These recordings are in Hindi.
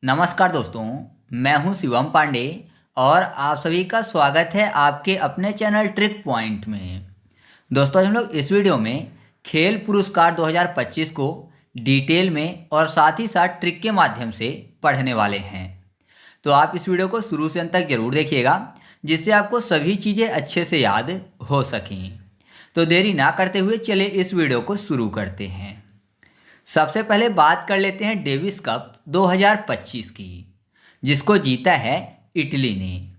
नमस्कार दोस्तों, मैं हूं शिवम पांडे और आप सभी का स्वागत है आपके अपने चैनल ट्रिक पॉइंट में। दोस्तों, आज हम लोग इस वीडियो में खेल पुरस्कार 2025 को डिटेल में और साथ ही साथ ट्रिक के माध्यम से पढ़ने वाले हैं। तो आप इस वीडियो को शुरू से अंत तक जरूर देखिएगा, जिससे आपको सभी चीज़ें अच्छे से याद हो सकें। तो देरी ना करते हुए चलिए इस वीडियो को शुरू करते हैं। सबसे पहले बात कर लेते हैं डेविस कप 2025 की, जिसको जीता है इटली ने।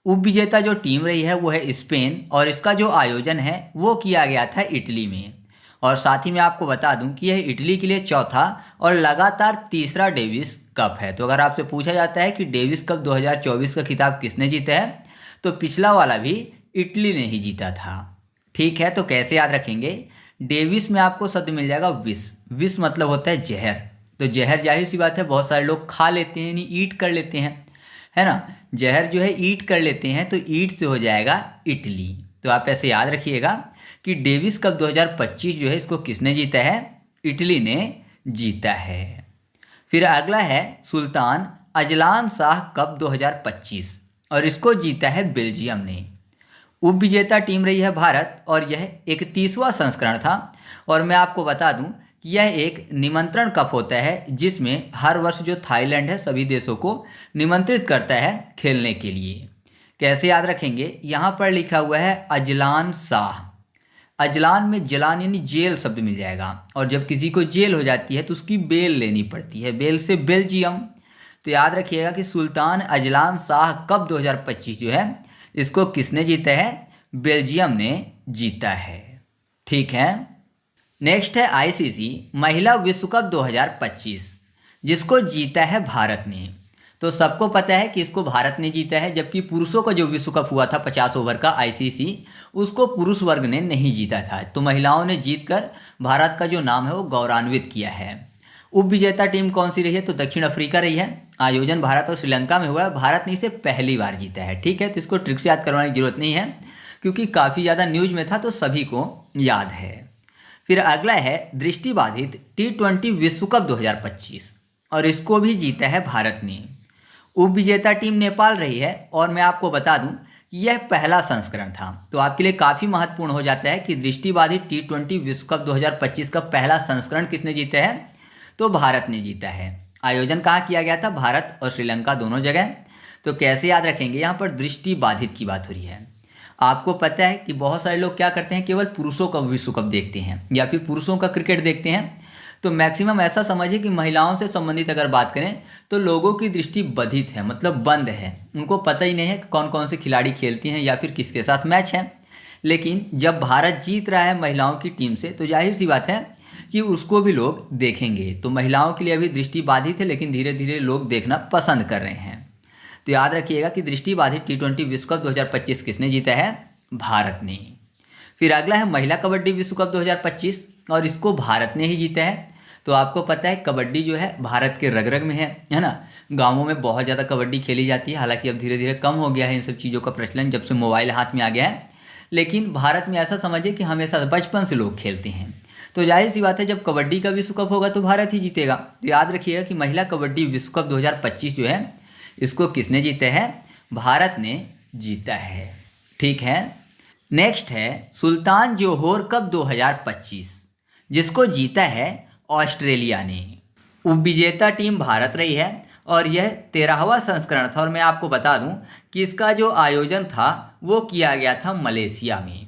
उप विजेता जो टीम रही है वो है स्पेन और इसका जो आयोजन है वो किया गया था इटली में। और साथ ही मैं आपको बता दूं कि यह इटली के लिए चौथा और लगातार तीसरा डेविस कप है। तो अगर आपसे पूछा जाता है कि डेविस कप 2024 का खिताब किसने जीता है, तो पिछला वाला भी इटली ने ही जीता था। ठीक है, तो कैसे याद रखेंगे? डेविस में आपको शब्द मिल जाएगा विष। विष मतलब होता है जहर। तो जहर जाहिर सी बात है बहुत सारे लोग खा लेते हैं, यानी ईट कर लेते हैं, है ना। जहर जो है ईट कर लेते हैं, तो ईट से हो जाएगा इटली। तो आप ऐसे याद रखिएगा कि डेविस कप 2025 जो है इसको किसने जीता है? इटली ने जीता है। फिर अगला है सुल्तान अजलान शाह कप 2025 और इसको जीता है बेल्जियम ने। उप विजेता टीम रही है भारत और यह 31वां संस्करण था। और मैं आपको बता दूं कि यह एक निमंत्रण कप होता है, जिसमें हर वर्ष जो थाईलैंड है सभी देशों को निमंत्रित करता है खेलने के लिए। कैसे याद रखेंगे? यहाँ पर लिखा हुआ है अजलान शाह। अजलान में जलान यानी जेल शब्द मिल जाएगा, और जब किसी को जेल हो जाती है तो उसकी बेल लेनी पड़ती है, बेल से बेल्जियम। तो याद रखिएगा कि सुल्तान अजलान शाह कप 2025 जो है इसको किसने जीता है? बेल्जियम ने जीता है। ठीक है, नेक्स्ट है आईसीसी महिला विश्व कप 2025, जिसको जीता है भारत ने। तो सबको पता है कि इसको भारत ने जीता है, जबकि पुरुषों का जो विश्व कप हुआ था 50 ओवर का आईसीसी, उसको पुरुष वर्ग ने नहीं जीता था। तो महिलाओं ने जीतकर भारत का जो नाम है वो गौरवान्वित किया है। उप विजेता टीम कौन सी रही है? तो दक्षिण अफ्रीका रही है। आयोजन भारत और श्रीलंका में हुआ है। भारत ने इसे पहली बार जीता है। ठीक है, तो इसको ट्रिक से याद करवाने की जरूरत नहीं है, क्योंकि काफ़ी ज़्यादा न्यूज में था तो सभी को याद है। फिर अगला है दृष्टिबाधित T20 विश्व कप 2025 और इसको भी जीता है भारत ने। उप विजेता टीम नेपाल रही है और मैं आपको बता दूं कि यह पहला संस्करण था। तो आपके लिए काफ़ी महत्वपूर्ण हो जाता है कि दृष्टिबाधित T20 विश्व कप 2025 का पहला संस्करण किसने जीता है? तो भारत ने जीता है। आयोजन कहाँ किया गया था? भारत और श्रीलंका दोनों जगह। तो कैसे याद रखेंगे? यहाँ पर दृष्टि बाधित की बात हो रही है। आपको पता है कि बहुत सारे लोग क्या करते हैं, केवल पुरुषों का विश्व कप देखते हैं या फिर पुरुषों का क्रिकेट देखते हैं। तो मैक्सिमम ऐसा समझिए कि महिलाओं से संबंधित अगर बात करें तो लोगों की दृष्टि बाधित है, मतलब बंद है। उनको पता ही नहीं है कि कौन कौन से खिलाड़ी खेलती हैं या फिर किसके साथ मैच है। लेकिन जब भारत जीत रहा है महिलाओं की टीम से, तो जाहिर सी बात है कि उसको भी लोग देखेंगे। तो महिलाओं के लिए अभी दृष्टि बाधित है, लेकिन धीरे धीरे लोग देखना पसंद कर रहे हैं। तो याद रखिएगा कि दृष्टि बाधित T20 विश्व कप 2025 किसने जीता है? भारत ने। फिर अगला है महिला कबड्डी विश्व कप 2025 और इसको भारत ने ही जीता है। तो आपको पता है कबड्डी जो है भारत के रग रग में है ना। गांवों में बहुत ज़्यादा कबड्डी खेली जाती है, हालांकि अब धीरे धीरे कम हो गया है इन सब चीज़ों का प्रचलन जब से मोबाइल हाथ में आ गया है। लेकिन भारत में ऐसा समझिए कि हमेशा बचपन से लोग खेलते हैं। तो जाहिर सी बात है जब कबड्डी का विश्व कप होगा तो भारत ही जीतेगा। तो याद रखिएगा कि महिला कबड्डी विश्व कप 2025 जो है इसको किसने जीता है? भारत ने जीता है। ठीक है, नेक्स्ट है सुल्तान जोहोर कप 2025, जिसको जीता है ऑस्ट्रेलिया ने। उप विजेता टीम भारत रही है और यह 13वां संस्करण था। और मैं आपको बता दूं कि इसका जो आयोजन था वो किया गया था मलेशिया में।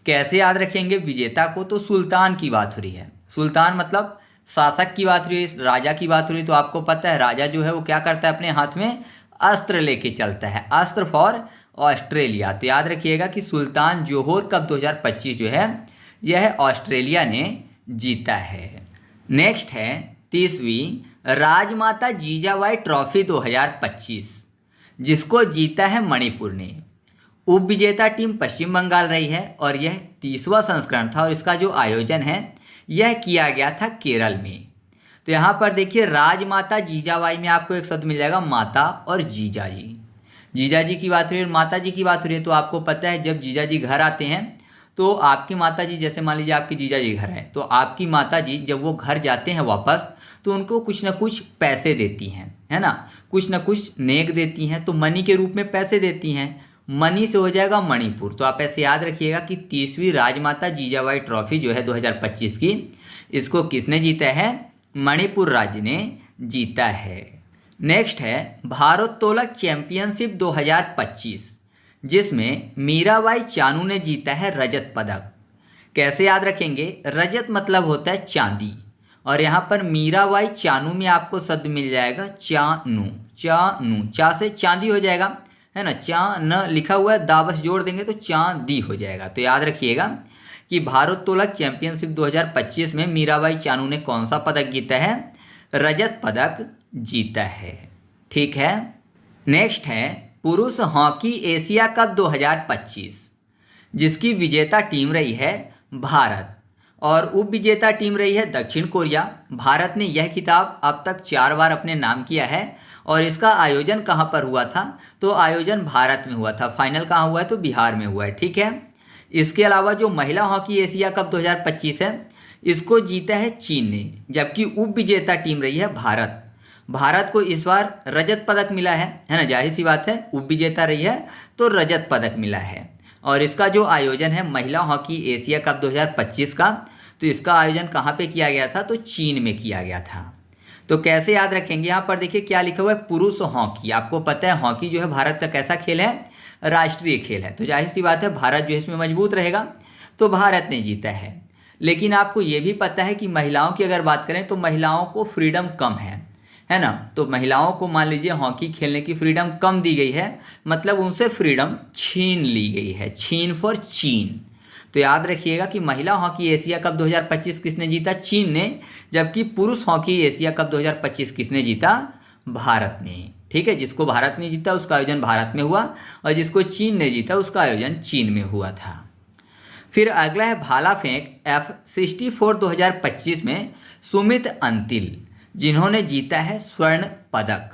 कैसे याद रखेंगे विजेता को? तो सुल्तान की बात हो रही है। सुल्तान मतलब शासक की बात हो रही है, राजा की बात हो रही है। तो आपको पता है राजा जो है वो क्या करता है? अपने हाथ में अस्त्र लेके चलता है, अस्त्र फॉर ऑस्ट्रेलिया। तो याद रखिएगा कि सुल्तान जोहोर कप 2025 जो है यह ऑस्ट्रेलिया ने जीता है। नेक्स्ट है 30वीं राजमाता जीजाबाई ट्रॉफी 2025, जिसको जीता है मणिपुर ने। उप विजेता टीम पश्चिम बंगाल रही है और यह 30वां संस्करण था और इसका जो आयोजन है यह किया गया था केरल में। तो यहाँ पर देखिए राजमाता जीजाबाई में आपको एक शब्द मिल जाएगा माता और जीजा जी। जीजा जी की बात हो रही है और माता जी की बात हो रही है। तो आपको पता है जब जीजा जी घर आते हैं तो आपकी माताजी, जैसे मान लीजिए आपके जीजा जी घर है, तो आपकी माताजी जब वो घर जाते हैं वापस, तो उनको कुछ ना कुछ पैसे देती हैं, है ना, कुछ ना कुछ नेक देती हैं, तो मनी के रूप में पैसे देती हैं। मनी से हो जाएगा मणिपुर। तो आप ऐसे याद रखिएगा कि 30वीं राजमाता जीजाबाई ट्रॉफी जो है 2025 की, इसको किसने जीता है? मणिपुर राज्य ने जीता है। नेक्स्ट है भारोत्तोलक चैंपियनशिप 2025, जिसमें मीराबाई चानू ने जीता है रजत पदक। कैसे याद रखेंगे? रजत मतलब होता है चांदी, और यहाँ पर मीराबाई चानू में आपको शब्द मिल जाएगा चानू। चानू, चा से चांदी हो जाएगा, है ना, चा न लिखा हुआ है, दाबस जोड़ देंगे तो चांदी हो जाएगा। तो याद रखिएगा कि भारोत्तोलक चैंपियनशिप 2025 में मीराबाई चानू ने कौन सा पदक जीता है? रजत पदक जीता है। ठीक है। नेक्स्ट है पुरुष हॉकी एशिया कप 2025, जिसकी विजेता टीम रही है भारत और उप विजेता टीम रही है दक्षिण कोरिया। भारत ने यह खिताब अब तक 4 बार अपने नाम किया है, और इसका आयोजन कहाँ पर हुआ था? तो आयोजन भारत में हुआ था। फाइनल कहाँ हुआ है? तो बिहार में हुआ है। ठीक है। इसके अलावा जो महिला हॉकी एशिया कप 2025 है, इसको जीता है चीन ने, जबकि उप विजेता टीम रही है भारत। भारत को इस बार रजत पदक मिला है ना, जाहिर सी बात है, उप विजेता रही है तो रजत पदक मिला है। और इसका जो आयोजन है महिला हॉकी एशिया कप 2025 का, तो इसका आयोजन कहाँ पे किया गया था? तो चीन में किया गया था। तो कैसे याद रखेंगे? यहाँ पर देखिए क्या लिखा हुआ है, पुरुष हॉकी। आपको पता है हॉकी जो है भारत का कैसा खेल है? राष्ट्रीय खेल है। तो जाहिर सी बात है भारत जो है इसमें मजबूत रहेगा, तो भारत ने जीता है। लेकिन आपको ये भी पता है कि महिलाओं की अगर बात करें तो महिलाओं को फ्रीडम कम है ना। तो महिलाओं को मान लीजिए हॉकी खेलने की फ्रीडम कम दी गई है, मतलब उनसे फ्रीडम छीन ली गई है। छीन फॉर चीन। तो याद रखिएगा कि महिला हॉकी एशिया कप 2025 किसने जीता? चीन ने। जबकि पुरुष हॉकी एशिया कप 2025 किसने जीता? भारत ने। ठीक है। जिसको भारत ने जीता उसका आयोजन भारत में हुआ, और जिसको चीन ने जीता उसका आयोजन चीन में हुआ था। फिर अगला है भाला फेंक F64 2025 में सुमित अंतिल, जिन्होंने जीता है स्वर्ण पदक।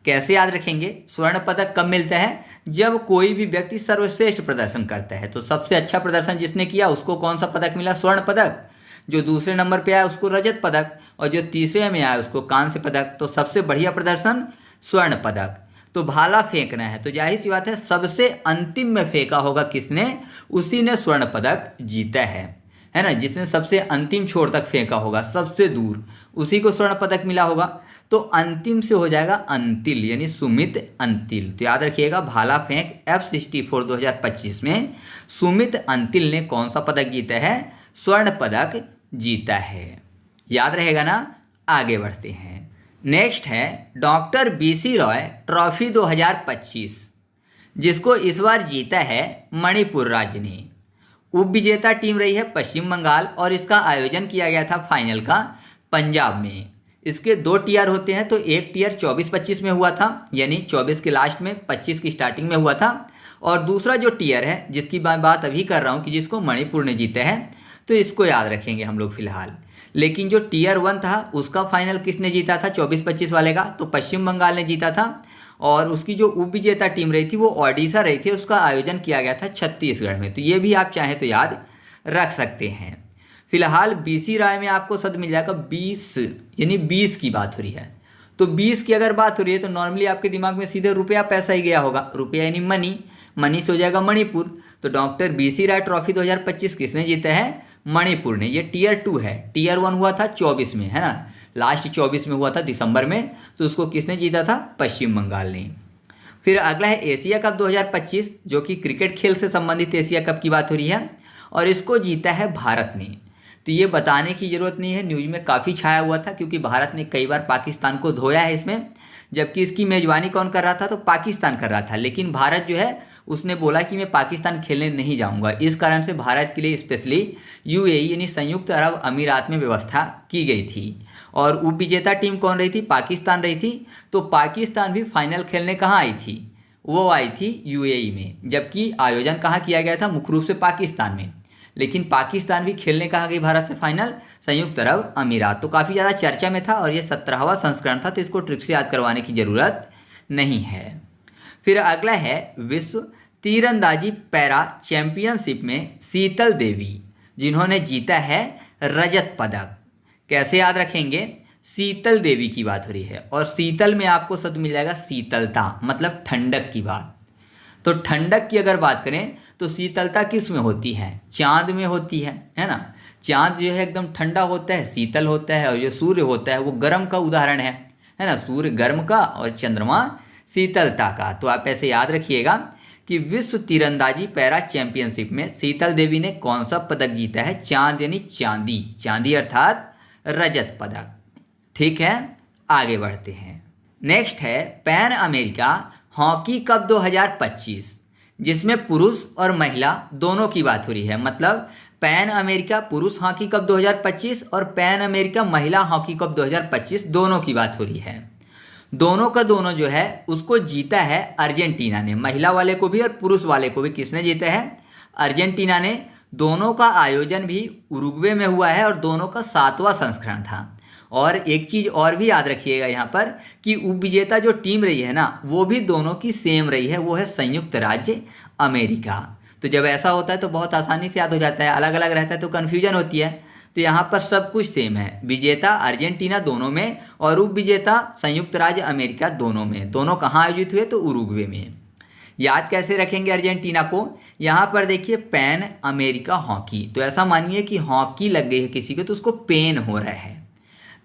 कैसे याद रखेंगे? स्वर्ण पदक कब मिलता है? जब कोई भी व्यक्ति सर्वश्रेष्ठ प्रदर्शन करता है। तो सबसे अच्छा प्रदर्शन जिसने किया उसको कौन सा पदक मिला? स्वर्ण पदक। जो दूसरे नंबर पे आया उसको रजत पदक, और जो तीसरे में आया उसको कांस्य पदक। तो सबसे बढ़िया प्रदर्शन स्वर्ण पदक। तो भाला फेंकना है तो जाहिर सी बात है सबसे अंतिम में फेंका होगा किसने? उसी ने स्वर्ण पदक जीता है ना। जिसने सबसे अंतिम छोर तक फेंका होगा, सबसे दूर, उसी को स्वर्ण पदक मिला होगा। तो अंतिम से हो जाएगा अंतिल, यानी सुमित अंतिल। तो याद रखिएगा भाला फेंक F64 2025 में सुमित अंतिल ने कौन सा पदक जीता है? स्वर्ण पदक जीता है। याद रहेगा ना। आगे बढ़ते हैं। नेक्स्ट है डॉक्टर BC रॉय ट्रॉफी 2025, जिसको इस बार जीता है मणिपुर राज्य ने। उप विजेता टीम रही है पश्चिम बंगाल, और इसका आयोजन किया गया था फाइनल का पंजाब में। इसके 2 टियर होते हैं, तो एक टियर 24-25 में हुआ था, यानी 24 के लास्ट में 25 की स्टार्टिंग में हुआ था, और दूसरा जो टियर है जिसकी बात अभी कर रहा हूँ कि जिसको मणिपुर ने जीता है, तो इसको याद रखेंगे हम लोग फिलहाल। लेकिन जो टियर 1 था उसका फाइनल किसने जीता था 24-25 वाले का? तो पश्चिम बंगाल ने जीता था, और उसकी जो उप विजेता टीम रही थी वो ओडिशा रही थी। उसका आयोजन किया गया था छत्तीसगढ़ में। तो ये भी आप चाहें तो याद रख सकते हैं। फिलहाल BC राय में आपको शब्द मिल जाएगा 20, यानी 20 की बात हो रही है। तो 20 की अगर बात हो रही है तो नॉर्मली आपके दिमाग में सीधे रुपया पैसा ही गया होगा। रुपया यानी मनी, मनी से हो जाएगा मणिपुर। तो डॉक्टर BC राय ट्रॉफी 2025 किसने जीता है? मणिपुर ने। ये टियर 2 है। टियर 1 हुआ था 24 में, है ना, लास्ट 24 में हुआ था दिसंबर में। तो उसको किसने जीता था? पश्चिम बंगाल ने। फिर अगला है एशिया कप 2025, जो कि क्रिकेट खेल से संबंधित एशिया कप की बात हो रही है, और इसको जीता है भारत ने। तो ये बताने की ज़रूरत नहीं है, न्यूज़ में काफ़ी छाया हुआ था, क्योंकि भारत ने कई बार पाकिस्तान को धोया है इसमें। जबकि इसकी मेज़बानी कौन कर रहा था? तो पाकिस्तान कर रहा था। लेकिन भारत जो है उसने बोला कि मैं पाकिस्तान खेलने नहीं जाऊंगा। इस कारण से भारत के लिए स्पेशली UAE यानी संयुक्त अरब अमीरात में व्यवस्था की गई थी। और उप विजेता टीम कौन रही थी? पाकिस्तान रही थी। तो पाकिस्तान भी फाइनल खेलने कहाँ आई थी? वो आई थी UAE में। जबकि आयोजन कहाँ किया गया था? मुख्य रूप से पाकिस्तान में। लेकिन पाकिस्तान भी खेलने कहाँ गई भारत से फाइनल? संयुक्त अरब अमीरात। तो काफ़ी ज़्यादा चर्चा में था, और ये 17वां संस्करण था, तो इसको ट्रिक से याद करवाने की ज़रूरत नहीं है। फिर अगला है विश्व तीरंदाजी पैरा चैंपियनशिप में शीतल देवी, जिन्होंने जीता है रजत पदक। कैसे याद रखेंगे? शीतल देवी की बात हो रही है, और शीतल में आपको शब्द मिल जाएगा शीतलता, मतलब ठंडक की बात। तो ठंडक की अगर बात करें तो शीतलता किस में होती है? चांद में होती है ना। चांद जो है एकदम ठंडा होता है, शीतल होता है, और जो सूर्य होता है वो गर्म का उदाहरण है ना। सूर्य गर्म का और चंद्रमा शीतलता का। तो आप ऐसे याद रखिएगा कि विश्व तीरंदाजी पैरा चैंपियनशिप में शीतल देवी ने कौन सा पदक जीता है? चांद यानी चांदी, चांदी अर्थात रजत पदक। ठीक है, आगे बढ़ते हैं। नेक्स्ट है पैन अमेरिका हॉकी कप 2025, जिसमें पुरुष और महिला दोनों की बात हो रही है। मतलब पैन अमेरिका पुरुष हॉकी कप 2025 और पैन अमेरिका महिला हॉकी कप 2025 दोनों की बात हो रही है। दोनों का दोनों जो है उसको जीता है अर्जेंटीना ने। महिला वाले को भी और पुरुष वाले को भी किसने जीता है? अर्जेंटीना ने। दोनों का आयोजन भी उरुग्वे में हुआ है और दोनों का 7वां संस्करण था। और एक चीज़ और भी याद रखिएगा यहाँ पर कि उपविजेता जो टीम रही है ना, वो भी दोनों की सेम रही है, वो है संयुक्त राज्य अमेरिका। तो जब ऐसा होता है तो बहुत आसानी से याद हो जाता है, अलग अलग रहता है तो कन्फ्यूजन होती है। तो यहाँ पर सब कुछ सेम है, विजेता अर्जेंटीना दोनों में और उपविजेता संयुक्त राज्य अमेरिका दोनों में। दोनों कहाँ आयोजित हुए? तो उरुग्वे में। याद कैसे रखेंगे अर्जेंटीना को? यहाँ पर देखिए पैन अमेरिका हॉकी, तो ऐसा मानिए कि हॉकी लग गई है किसी को तो उसको पेन हो रहा है।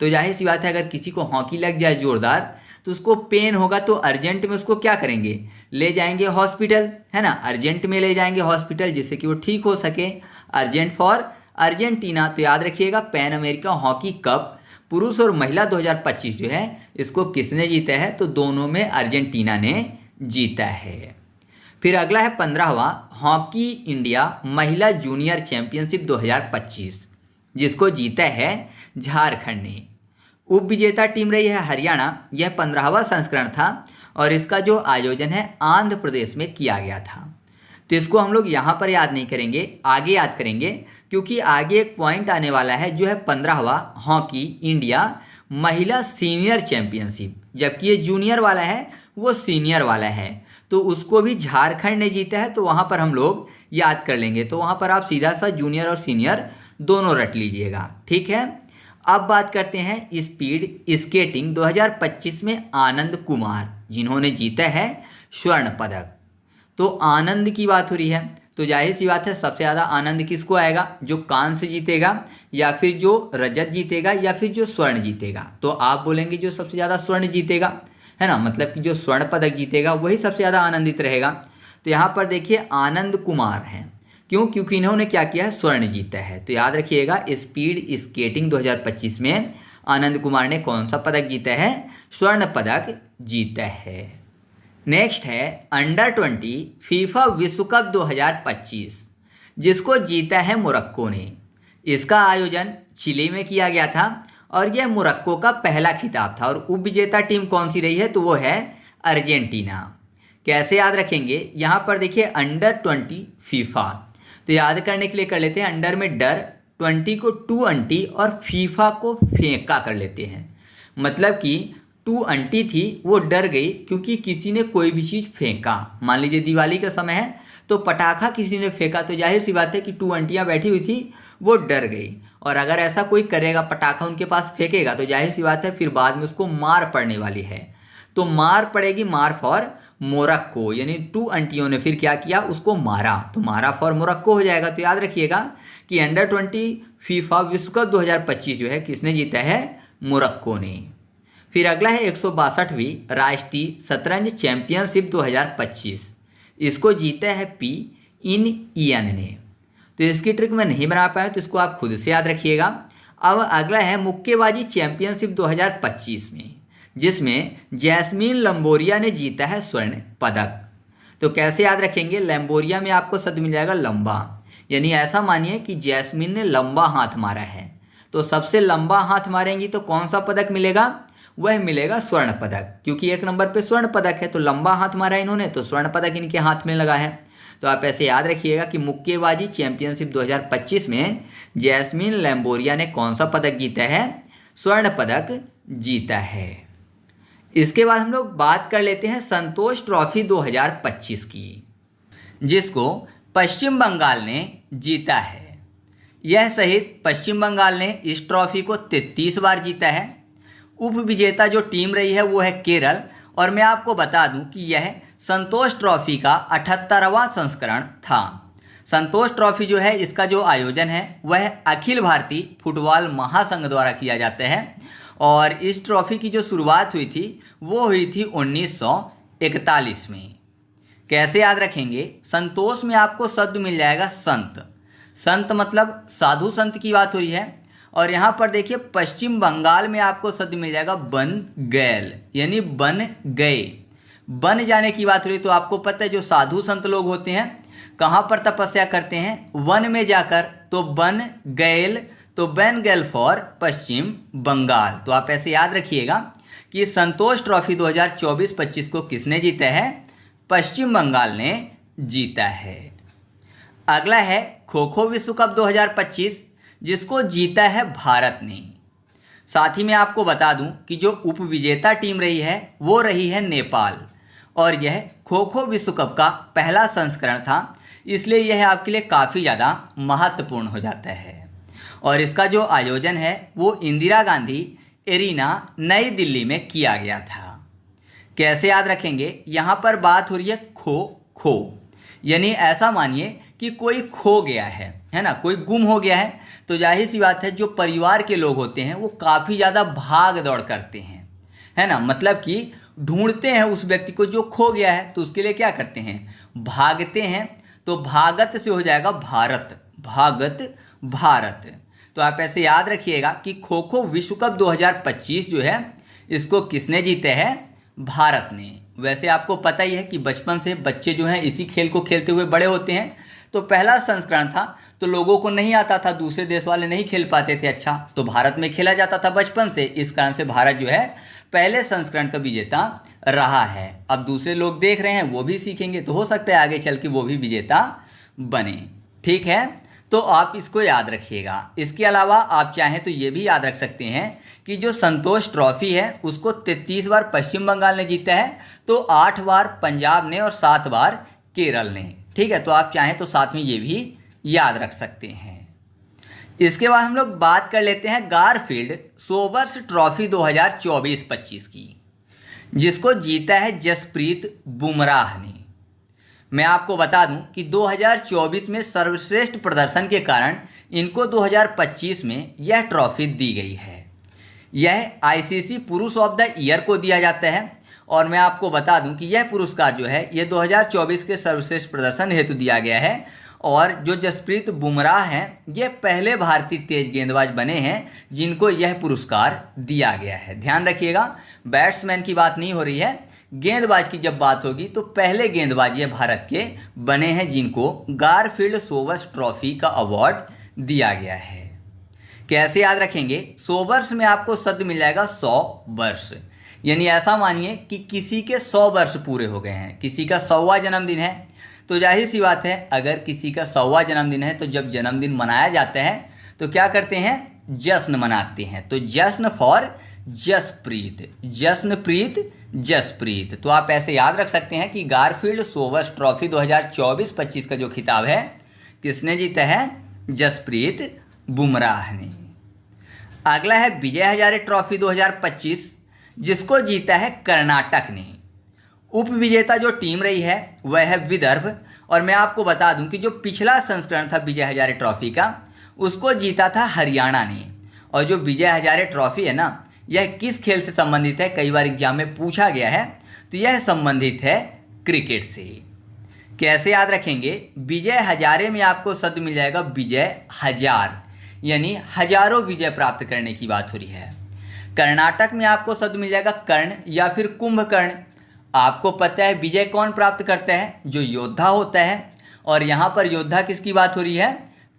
तो जाहिर सी बात है अगर किसी को हॉकी लग जाए जोरदार तो उसको पेन होगा, तो अर्जेंट में उसको क्या करेंगे? ले जाएंगे हॉस्पिटल, है ना। अर्जेंट में ले जाएंगे हॉस्पिटल जिससे कि वो ठीक हो सके। Urgent for Argentina. तो याद रखिएगा पैन अमेरिका हॉकी कप पुरुष और महिला 2025 जो है इसको किसने जीता है? तो दोनों में अर्जेंटीना ने जीता है। फिर अगला है 15वां हॉकी इंडिया महिला जूनियर चैंपियनशिप 2025, जिसको जीता है झारखंड ने। उप विजेता टीम रही है हरियाणा। यह 15वां संस्करण था और इसका जो आयोजन है आंध्र प्रदेश में किया गया था। तो इसको हम लोग यहाँ पर याद नहीं करेंगे, आगे याद करेंगे, क्योंकि आगे एक पॉइंट आने वाला है जो है 15वां हॉकी इंडिया महिला सीनियर चैंपियनशिप। जबकि ये जूनियर वाला है वो सीनियर वाला है, तो उसको भी झारखंड ने जीता है, तो वहाँ पर हम लोग याद कर लेंगे। तो वहाँ पर आप सीधा सा जूनियर और सीनियर दोनों रट लीजिएगा। ठीक है, अब बात करते हैं स्पीड स्केटिंग 2025 में आनंद कुमार, जिन्होंने जीता है स्वर्ण पदक। तो आनंद की बात हो रही है, तो जाहिर सी बात है सबसे ज़्यादा आनंद किसको आएगा? जो कांस्य जीतेगा या फिर जो रजत जीतेगा या फिर जो स्वर्ण जीतेगा। तो आप बोलेंगे जो सबसे ज़्यादा स्वर्ण जीतेगा, है ना, मतलब कि जो स्वर्ण पदक जीतेगा वही सबसे ज़्यादा आनंदित रहेगा। तो यहाँ पर देखिए आनंद कुमार हैं। क्यों? क्योंकि इन्होंने क्या किया है? स्वर्ण जीता है। तो याद रखिएगा स्पीड स्केटिंग 2025 में आनंद कुमार ने कौन सा पदक जीता है? स्वर्ण पदक जीता है। नेक्स्ट है अंडर 20 फीफा विश्व कप 2025, जिसको जीता है मोरक्को ने। इसका आयोजन चिली में किया गया था और यह मोरक्को का पहला खिताब था। और उपविजेता टीम कौन सी रही है? तो वो है अर्जेंटीना। कैसे याद रखेंगे? यहाँ पर देखिए अंडर 20 फीफा, तो याद करने के लिए कर लेते हैं अंडर में डर, 20 को टू अंटी और फीफा को फेंका कर लेते हैं। मतलब कि टू अंटी थी वो डर गई क्योंकि किसी ने कोई भी चीज़ फेंका। मान लीजिए दिवाली का समय है तो पटाखा किसी ने फेंका, तो जाहिर सी बात है कि टू अंटियाँ बैठी हुई थी वो डर गई। और अगर ऐसा कोई करेगा, पटाखा उनके पास फेंकेगा, तो जाहिर सी बात है फिर बाद में उसको मार पड़ने वाली है। तो मार पड़ेगी, मार फॉर मोरक्को, यानी टू अंटियों ने फिर क्या किया? उसको मारा, तो मारा फॉर मोरक्को हो जाएगा। तो याद रखिएगा कि अंडर 20 फीफा विश्व कप 2025 जो है किसने जीता है? मोरक्को ने। फिर अगला है 162वीं राष्ट्रीय शतरंज चैंपियनशिप 2025, इसको जीता है पी इन इयन ने। तो इसकी ट्रिक मैं नहीं बना पाया, तो इसको आप खुद से याद रखिएगा। अब अगला है मुक्केबाजी चैंपियनशिप 2025 में, जिसमें जैस्मीन लंबोरिया ने जीता है स्वर्ण पदक। तो कैसे याद रखेंगे? लंबोरिया में आपको शब्द मिल जाएगा लंबा, यानी ऐसा मानिए कि जैस्मीन ने लंबा हाथ मारा है। तो सबसे लंबा हाथ मारेंगी तो कौन सा पदक मिलेगा? वह मिलेगा स्वर्ण पदक, क्योंकि 1 नंबर पे स्वर्ण पदक है। तो लंबा हाथ मारा इन्होंने तो स्वर्ण पदक इनके हाथ में लगा है। तो आप ऐसे याद रखिएगा कि मुक्केबाजी चैंपियनशिप 2025 में जैस्मीन लंबोरिया ने कौन सा पदक जीता है? स्वर्ण पदक जीता है। इसके बाद हम लोग बात कर लेते हैं संतोष ट्रॉफी 2025 की। जिसको पश्चिम बंगाल ने जीता है। यह सहित पश्चिम बंगाल ने इस ट्रॉफी को 33 बार जीता है। उप विजेता जो टीम रही है वो है केरल, और मैं आपको बता दूं कि यह संतोष ट्रॉफी का 78वां संस्करण था। संतोष ट्रॉफी जो है इसका जो आयोजन है वह अखिल भारतीय फुटबॉल महासंघ द्वारा किया जाता है, और इस ट्रॉफी की जो शुरुआत हुई थी वो हुई थी 1941 में। कैसे याद रखेंगे? संतोष में आपको शब्द मिल जाएगा संत। संत मतलब साधु संत की बात हो रही है। और यहाँ पर देखिए पश्चिम बंगाल में आपको शब्द मिल जाएगा बन गैल, यानी बन गए, बन जाने की बात हो रही। तो आपको पता है जो साधु संत लोग होते हैं कहाँ पर तपस्या करते हैं? वन में जाकर। तो बन गैल, तो बन गैल फॉर पश्चिम बंगाल। तो आप ऐसे याद रखिएगा कि संतोष ट्रॉफी 2024-25 को किसने जीता है? पश्चिम बंगाल ने जीता है। अगला है खो खो विश्व कप 2025, जिसको जीता है भारत ने। साथ ही मैं आपको बता दूं कि जो उप विजेता टीम रही है वो रही है नेपाल, और यह खो खो विश्व कप का पहला संस्करण था, इसलिए यह आपके लिए काफ़ी ज़्यादा महत्वपूर्ण हो जाता है। और इसका जो आयोजन है वो इंदिरा गांधी एरिना नई दिल्ली में किया गया था। कैसे याद रखेंगे? यहाँ पर बात हो रही है खो खो, यानी ऐसा मानिए कि कोई खो गया है ना, कोई गुम हो गया है। तो जाहिर सी बात है जो परिवार के लोग होते हैं वो काफ़ी ज़्यादा भाग दौड़ करते हैं, है ना, मतलब कि ढूंढते हैं उस व्यक्ति को जो खो गया है। तो उसके लिए क्या करते हैं? भागते हैं। तो भागत से हो जाएगा भारत, भागत भारत। तो आप ऐसे याद रखिएगा कि खो खो विश्व कप 2025 जो है इसको किसने जीते हैं? भारत ने। वैसे आपको पता ही है कि बचपन से बच्चे जो हैं इसी खेल को खेलते हुए बड़े होते हैं। तो पहला संस्करण था तो लोगों को नहीं आता था, दूसरे देश वाले नहीं खेल पाते थे अच्छा, तो भारत में खेला जाता था बचपन से। इस कारण से भारत जो है पहले संस्करण का विजेता रहा है। अब दूसरे लोग देख रहे हैं वो भी सीखेंगे, तो हो सकता है आगे चल के वो भी विजेता बने। ठीक है, तो आप इसको याद रखिएगा। इसके अलावा आप चाहें तो ये भी याद रख सकते हैं कि जो संतोष ट्रॉफी है उसको 33 बार पश्चिम बंगाल ने जीता है, तो 8 बार पंजाब ने और 7 बार केरल ने। ठीक है, तो आप चाहें तो साथ में ये भी याद रख सकते हैं। इसके बाद हम लोग बात कर लेते हैं गारफील्ड सोबर्स ट्रॉफी 2024-25 की, जिसको जीता है जसप्रीत बुमराह ने। मैं आपको बता दूं कि 2024 में सर्वश्रेष्ठ प्रदर्शन के कारण इनको 2025 में यह ट्रॉफी दी गई है। यह आईसीसी पुरुष ऑफ द ईयर को दिया जाता है, और मैं आपको बता दूं कि यह पुरस्कार जो है ये 2024 के सर्वश्रेष्ठ प्रदर्शन हेतु दिया गया है। और जो जसप्रीत बुमराह हैं ये पहले भारतीय तेज गेंदबाज बने हैं जिनको यह पुरस्कार दिया गया है। ध्यान रखिएगा, बैट्समैन की बात नहीं हो रही है, गेंदबाज की जब बात होगी तो पहले गेंदबाज ये भारत के बने हैं जिनको गारफील्ड सोबर्स ट्रॉफी का अवार्ड दिया गया है। कैसे याद रखेंगे? सोबर्स में आपको शब्द मिल जाएगा 100 वर्ष, यानी ऐसा मानिए कि किसी के 100 वर्ष पूरे हो गए हैं, किसी का 100वां जन्मदिन है। तो जाहिर सी बात है अगर किसी का 100वां जन्मदिन है तो जब जन्मदिन मनाया जाता है तो क्या करते हैं? जश्न मनाते हैं। तो जश्न फॉर जसप्रीत, जश्नप्रीत जसप्रीत। तो आप ऐसे याद रख सकते हैं कि गारफील्ड सोबर्स ट्रॉफी 2024-25 का जो खिताब है किसने जीता है? जसप्रीत बुमराह ने। अगला है विजय हजारे ट्रॉफी 2025, जिसको जीता है कर्नाटक ने। उप विजेता जो टीम रही है वह है विदर्भ, और मैं आपको बता दूं कि जो पिछला संस्करण था विजय हजारे ट्रॉफी का उसको जीता था हरियाणा ने। और जो विजय हजारे ट्रॉफी है ना यह किस खेल से संबंधित है? कई बार एग्जाम में पूछा गया है, तो यह संबंधित है क्रिकेट से। कैसे याद रखेंगे? विजय हजारे में आपको शब्द मिल जाएगा विजय हजार, यानी हजारों विजय प्राप्त करने की बात हो रही है। कर्नाटक में आपको शब्द मिल जाएगा कर्ण या फिर कुंभकर्ण। आपको पता है विजय कौन प्राप्त करता है? जो योद्धा होता है, और यहाँ पर योद्धा किसकी बात हो रही है?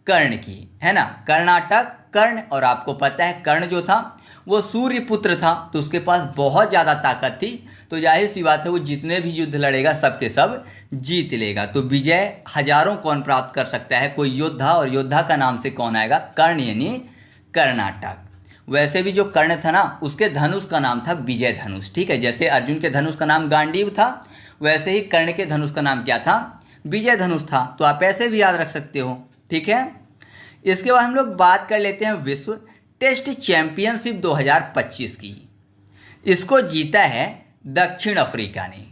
कर्ण की, है ना। कर्नाटक कर्ण, और आपको पता है कर्ण जो था वो सूर्य पुत्र था, तो उसके पास बहुत ज़्यादा ताकत थी, तो जाहिर सी बात है वो जितने भी युद्ध लड़ेगा सब के सब जीत लेगा। तो विजय हजारों कौन प्राप्त कर सकता है? कोई योद्धा, और योद्धा का नाम से कौन आएगा? कर्ण, यानी कर्नाटक। वैसे भी जो कर्ण था ना उसके धनुष का नाम था विजय धनुष। ठीक है, जैसे अर्जुन के धनुष का नाम गांडीव था, वैसे ही कर्ण के धनुष का नाम क्या था? विजय धनुष था, तो आप ऐसे भी याद रख सकते हो। ठीक है, इसके बाद हम लोग बात कर लेते हैं विश्व टेस्ट चैंपियनशिप 2025 की। इसको जीता है दक्षिण अफ्रीका ने।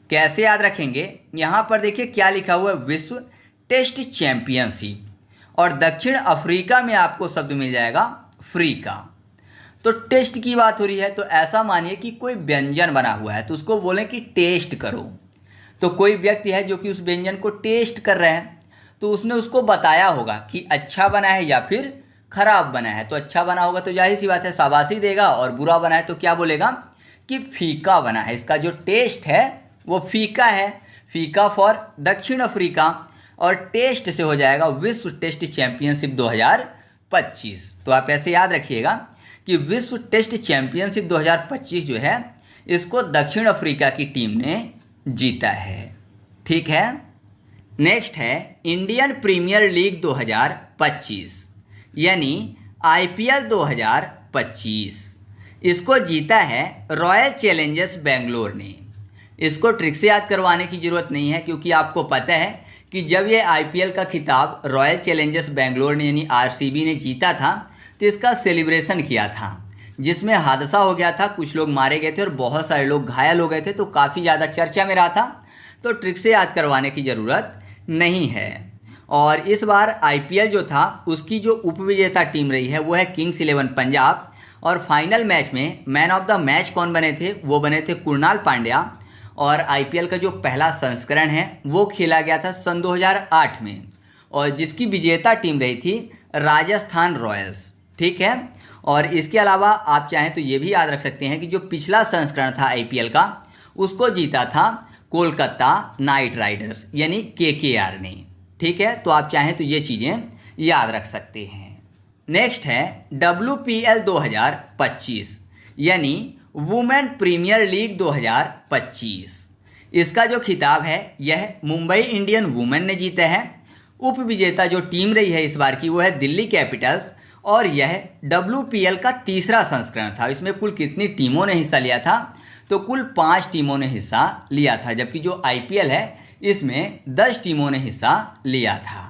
कैसे याद रखेंगे, यहाँ पर देखिए क्या लिखा हुआ है, विश्व टेस्ट चैंपियनशिप, और दक्षिण अफ्रीका में आपको शब्द मिल जाएगा फ्रीका। तो टेस्ट की बात हो रही है, तो ऐसा मानिए कि कोई व्यंजन बना हुआ है तो उसको बोलें कि टेस्ट करो। तो कोई व्यक्ति है जो कि उस व्यंजन को टेस्ट कर रहे हैं, तो उसने उसको बताया होगा कि अच्छा बना है या फिर खराब बना है। तो अच्छा बना होगा तो जाहिर सी बात है शाबाशी देगा, और बुरा बना है तो क्या बोलेगा कि फीका बना है। इसका जो टेस्ट है वो फीका है, फीका फॉर दक्षिण अफ्रीका, और टेस्ट से हो जाएगा विश्व टेस्ट चैंपियनशिप 2025। तो आप ऐसे याद रखिएगा कि विश्व टेस्ट चैंपियनशिप 2025 जो है इसको दक्षिण अफ्रीका की टीम ने जीता है। ठीक है, नेक्स्ट है इंडियन प्रीमियर लीग 2025 यानी आईपीएल 2025। इसको जीता है रॉयल चैलेंजर्स बेंगलोर ने। इसको ट्रिक से याद करवाने की ज़रूरत नहीं है, क्योंकि आपको पता है कि जब ये आईपीएल का खिताब रॉयल चैलेंजर्स बेंगलोर ने यानी आरसीबी ने जीता था तो इसका सेलिब्रेशन किया था, जिसमें हादसा हो गया था, कुछ लोग मारे गए थे और बहुत सारे लोग घायल हो गए थे, तो काफ़ी ज़्यादा चर्चा में रहा था। तो ट्रिक से याद करवाने की ज़रूरत नहीं है। और इस बार आईपीएल जो था उसकी जो उपविजेता टीम रही है वो है किंग्स 11 पंजाब, और फाइनल मैच में मैन ऑफ द मैच कौन बने थे, वो बने थे कुणाल पांड्या। और आईपीएल का जो पहला संस्करण है वो खेला गया था सन 2008 में, और जिसकी विजेता टीम रही थी राजस्थान रॉयल्स। ठीक है, और इसके अलावा आप चाहें तो ये भी याद रख सकते हैं कि जो पिछला संस्करण था आईपीएल का उसको जीता था कोलकाता नाइट राइडर्स यानी केकेआर ने। ठीक है, तो आप चाहें तो ये चीज़ें याद रख सकते हैं। नेक्स्ट है WPL 2025 यानी वुमेन प्रीमियर लीग 2025। इसका जो खिताब है यह मुंबई इंडियन वुमेन ने जीता है। उपविजेता जो टीम रही है इस बार की वो है दिल्ली कैपिटल्स, और यह WPL का तीसरा संस्करण था। इसमें कुल कितनी टीमों ने हिस्सा लिया था, तो कुल 5 टीमों ने हिस्सा लिया था, जबकि जो आईपीएल है इसमें 10 टीमों ने हिस्सा लिया था।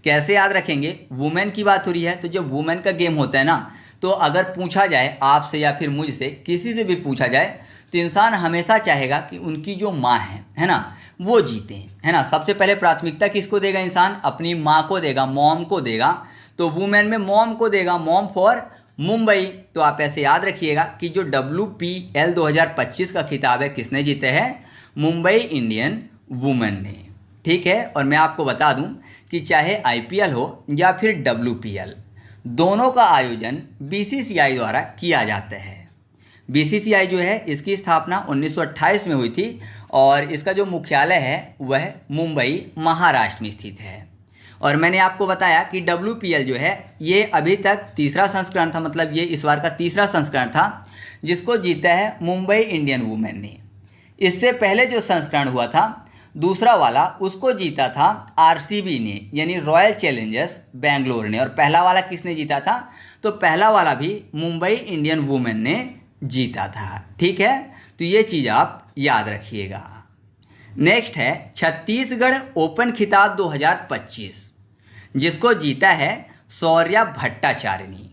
कैसे याद रखेंगे, वुमेन की बात हो रही है, तो जब वुमेन का गेम होता है ना, तो अगर पूछा जाए आपसे या फिर मुझसे, किसी से भी पूछा जाए, तो इंसान हमेशा चाहेगा कि उनकी जो माँ है ना, वो जीते, है ना। सबसे पहले प्राथमिकता किसको देगा इंसान, अपनी माँ को देगा, मॉम को देगा। तो वुमेन में मॉम को देगा, मॉम फॉर मुंबई। तो आप ऐसे याद रखिएगा कि जो WPL 2025 का खिताब है किसने जीते हैं, मुंबई इंडियन वुमेन ने। ठीक है, और मैं आपको बता दूं कि चाहे आईपीएल हो या फिर WPL, दोनों का आयोजन BCCI द्वारा किया जाता है। BCCI जो है इसकी स्थापना 1928 में हुई थी, और इसका जो मुख्यालय है वह मुंबई महाराष्ट्र में स्थित है। और मैंने आपको बताया कि WPL जो है ये अभी तक तीसरा संस्करण था, मतलब ये इस बार का तीसरा संस्करण था, जिसको जीता है मुंबई इंडियन वुमेन ने। इससे पहले जो संस्करण हुआ था दूसरा वाला, उसको जीता था आरसीबी ने यानी रॉयल चैलेंजर्स बेंगलोर ने। और पहला वाला किसने जीता था, तो पहला वाला भी मुंबई इंडियन वुमेन ने जीता था। ठीक है, तो ये चीज़ आप याद रखिएगा। नेक्स्ट है छत्तीसगढ़ ओपन खिताब 2025, जिसको जीता है शौर्या भट्टाचार्यनी।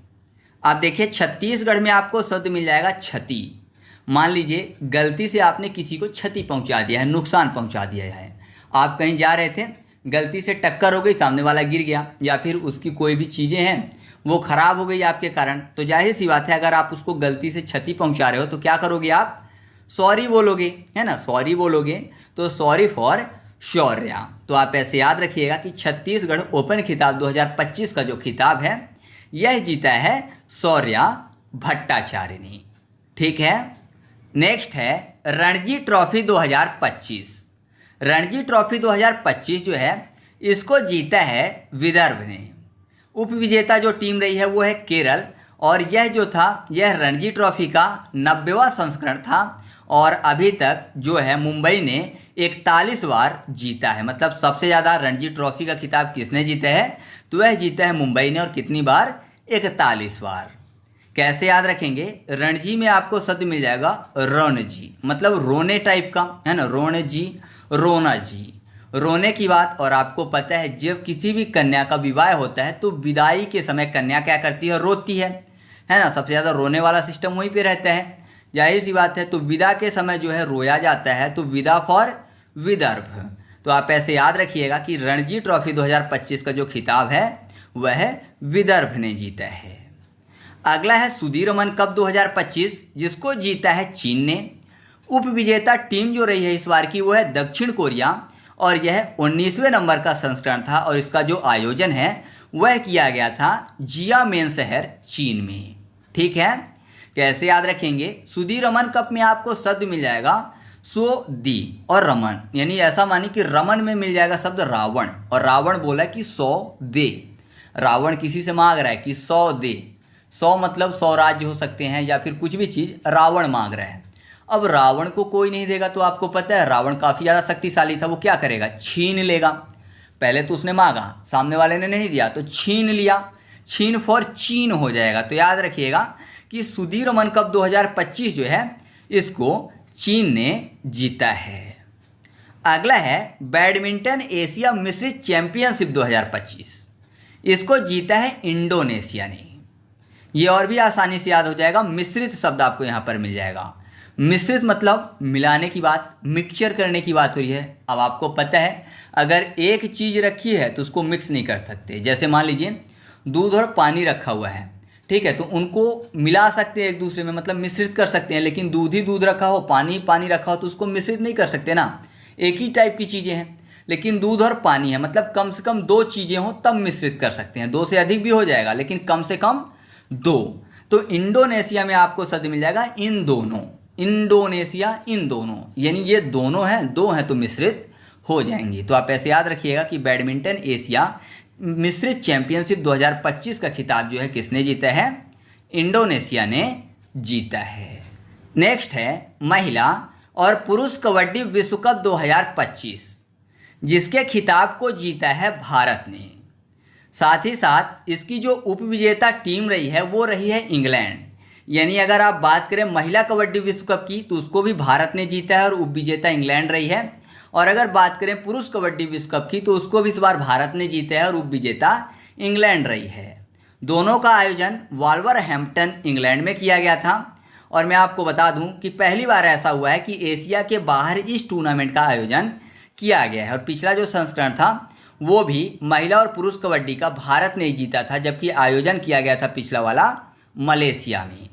आप देखिए छत्तीसगढ़ में आपको शब्द मिल जाएगा क्षति। मान लीजिए गलती से आपने किसी को क्षति पहुंचा दिया है, नुकसान पहुंचा दिया है। आप कहीं जा रहे थे, गलती से टक्कर हो गई, सामने वाला गिर गया, या फिर उसकी कोई भी चीज़ें हैं वो ख़राब हो गई आपके कारण, तो जाहिर सी बात है अगर आप उसको गलती से क्षति पहुंचा रहे हो तो क्या करोगे, आप सॉरी बोलोगे, है ना, सॉरी बोलोगे। तो सॉरी फॉर शौर्या। तो आप ऐसे याद रखिएगा कि छत्तीसगढ़ ओपन खिताब 2025 का जो खिताब है यह जीता है शौर्या भट्टाचार्यनी। ठीक है, नेक्स्ट है रणजी ट्रॉफी 2025। रणजी ट्रॉफी 2025 जो है इसको जीता है विदर्भ ने। उपविजेता जो टीम रही है वो है केरल, और यह जो था यह रणजी ट्रॉफी का 90वां संस्करण था, और अभी तक जो है मुंबई ने 41 बार जीता है। मतलब सबसे ज़्यादा रणजी ट्रॉफी का खिताब किसने जीता है, तो वह जीता है मुंबई ने, और कितनी बार, 41 बार। कैसे याद रखेंगे, रणजी में आपको शब्द मिल जाएगा रणजी, मतलब रोने टाइप का, है ना, रणजी, रोना जी। रोने की बात। और आपको पता है जब किसी भी कन्या का विवाह होता है तो विदाई के समय कन्या क्या करती है, रोती है ना। सबसे ज़्यादा रोने वाला सिस्टम वहीं पे रहता है, जाहिर सी बात है। तो विदा के समय जो है रोया जाता है, तो विदा फॉर विदर्भ। तो आप ऐसे याद रखिएगा कि रणजी ट्रॉफी 2025 का जो खिताब है वह विदर्भ ने जीता है। अगला है सुदीरमन कप 2025, जिसको जीता है चीन ने। उप विजेता टीम जो रही है इस बार की वो है दक्षिण कोरिया, और यह 19वें नंबर का संस्करण था। और इसका जो आयोजन है वह किया गया था जियामेन शहर चीन में। ठीक है, कैसे याद रखेंगे, सुदीरमन कप में आपको शब्द मिल जाएगा सो दी और रमन, यानी ऐसा मानिए कि रमन में मिल जाएगा शब्द रावण, और रावण बोला कि 100 दे। रावण किसी से मांग रहा है कि 100 दे। 100 मतलब 100 राज्य हो सकते हैं या फिर कुछ भी चीज़ रावण मांग रहा है। अब रावण को कोई नहीं देगा, तो आपको पता है रावण काफ़ी ज़्यादा शक्तिशाली था, वो क्या करेगा, छीन लेगा। पहले तो उसने मांगा, सामने वाले ने नहीं दिया तो छीन लिया, छीन फॉर चीन हो जाएगा। तो याद रखिएगा कि सुदीरमन कप 2025 जो है इसको चीन ने जीता है। अगला है बैडमिंटन एशिया मिश्रित चैंपियनशिप 2025, इसको जीता है इंडोनेशिया ने। ये और भी आसानी से याद हो जाएगा, मिश्रित शब्द आपको यहाँ पर मिल जाएगा। मिश्रित मतलब मिलाने की बात, मिक्सचर करने की बात हो रही है। अब आपको पता है अगर एक चीज़ रखी है तो उसको मिक्स नहीं कर सकते। जैसे मान लीजिए दूध और पानी रखा हुआ है, ठीक है, तो उनको मिला सकते हैं एक दूसरे में, मतलब मिश्रित कर सकते हैं। लेकिन दूध ही दूध रखा हो, पानी पानी रखा हो तो उसको मिश्रित नहीं कर सकते ना। एक ही टाइप की चीज़ें हैं, लेकिन दूध और पानी है, मतलब कम से कम 2 चीज़ें हों तब मिश्रित कर सकते हैं। 2 से अधिक भी हो जाएगा लेकिन कम से कम 2। तो इंडोनेशिया में आपको शब्द मिल जाएगा इन दोनों, इंडोनेशिया इन दोनों, यानी ये दोनों हैं, 2 हैं तो मिश्रित हो जाएंगे। तो आप ऐसे याद रखिएगा कि बैडमिंटन एशिया मिश्रित चैंपियनशिप 2025 का खिताब जो है किसने जीता है, इंडोनेशिया ने जीता है। नेक्स्ट है महिला और पुरुष कबड्डी विश्व कप 2025, जिसके खिताब को जीता है भारत ने। साथ ही साथ इसकी जो उपविजेता टीम रही है वो रही है इंग्लैंड। यानी अगर आप बात करें महिला कबड्डी विश्व कप की तो उसको भी भारत ने जीता है और उपविजेता इंग्लैंड रही है। और अगर बात करें पुरुष कबड्डी विश्व कप की तो उसको भी इस बार भारत ने जीता है और उपविजेता इंग्लैंड रही है। दोनों का आयोजन वॉल्वरहैम्पटन इंग्लैंड में किया गया था। और मैं आपको बता दूं कि पहली बार ऐसा हुआ है कि एशिया के बाहर इस टूर्नामेंट का आयोजन किया गया है। और पिछला जो संस्करण था वो भी महिला और पुरुष कबड्डी का भारत ने जीता था, जबकि आयोजन किया गया था पिछला वाला मलेशिया में।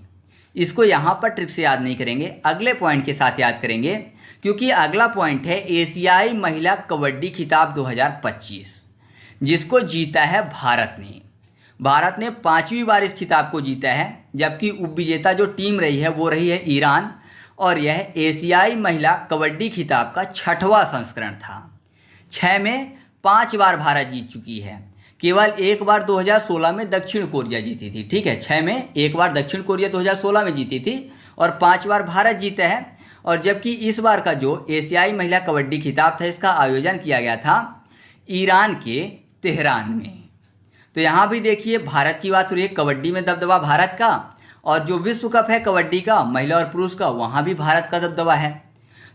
इसको यहाँ पर ट्रिक से याद नहीं करेंगे, अगले पॉइंट के साथ याद करेंगे, क्योंकि अगला पॉइंट है एशियाई महिला कबड्डी खिताब 2025, जिसको जीता है भारत ने। भारत ने 5वीं बार इस खिताब को जीता है, जबकि उपविजेता जो टीम रही है वो रही है ईरान। और यह एशियाई महिला कबड्डी खिताब का 6वां संस्करण था। 6 में 5 बार भारत जीत चुकी है, केवल एक बार 2016 में दक्षिण कोरिया जीती थी। ठीक है, 6 में एक बार दक्षिण कोरिया 2016 में जीती थी और 5 बार भारत जीता है। और जबकि इस बार का जो एशियाई महिला कबड्डी खिताब था इसका आयोजन किया गया था ईरान के तेहरान में। तो यहाँ भी देखिए भारत की बात हो रही है, कबड्डी में दबदबा भारत का, और जो विश्व कप है कबड्डी का महिला और पुरुष का वहाँ भी भारत का दबदबा है।